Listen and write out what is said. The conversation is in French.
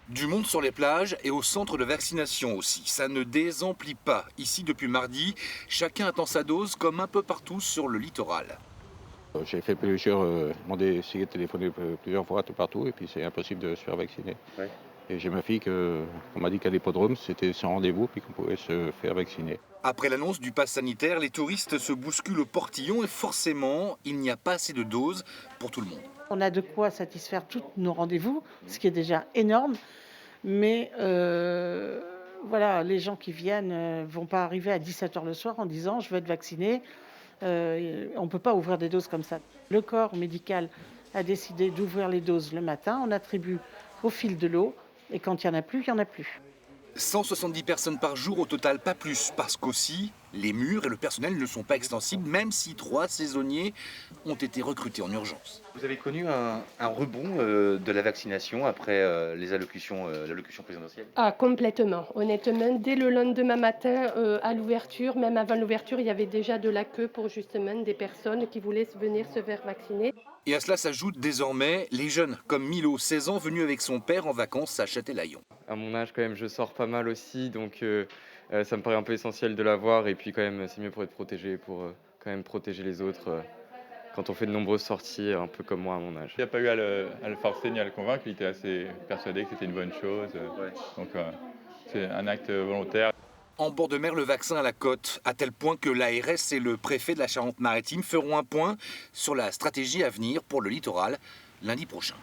Du monde sur les plages et au centre de vaccination aussi. Ça ne désemplit pas. Ici, depuis mardi, chacun attend sa dose comme un peu partout sur le littoral. J'ai fait essayé de téléphoner plusieurs fois tout partout et puis c'est impossible de se faire vacciner. Ouais. Et j'ai ma fille qu'on m'a dit qu'à l'hippodrome, c'était sans rendez-vous puis qu'on pouvait se faire vacciner. Après l'annonce du pass sanitaire, les touristes se bousculent au portillon et forcément, il n'y a pas assez de doses pour tout le monde. On a de quoi satisfaire tous nos rendez-vous, ce qui est déjà énorme. Mais voilà, les gens qui viennent vont pas arriver à 17 h le soir en disant je veux être vacciné. On ne peut pas ouvrir des doses comme ça. Le corps médical a décidé d'ouvrir les doses le matin. On attribue au fil de l'eau et quand il n'y en a plus, il n'y en a plus. 170 personnes par jour au total, pas plus, parce qu'aussi, les murs et le personnel ne sont pas extensibles, même si 3 saisonniers ont été recrutés en urgence. Vous avez connu un rebond de la vaccination après l'allocution présidentielle? Ah, complètement. Honnêtement, dès le lendemain matin, à l'ouverture, même avant l'ouverture, il y avait déjà de la queue pour justement des personnes qui voulaient venir se faire vacciner. Et à cela s'ajoutent désormais les jeunes, comme Milo, 16 ans, venu avec son père en vacances à Châtelaillon. À mon âge, quand même, je sors pas mal aussi, donc ça me paraît un peu essentiel de l'avoir. Et puis, quand même, c'est mieux pour être protégé, pour quand même protéger les autres quand on fait de nombreuses sorties, un peu comme moi à mon âge. Il n'y a pas eu à le forcer ni à le convaincre, il était assez persuadé que c'était une bonne chose. Ouais. Donc c'est un acte volontaire. En bord de mer, le vaccin à la côte, à tel point que l'ARS et le préfet de la Charente-Maritime feront un point sur la stratégie à venir pour le littoral lundi prochain.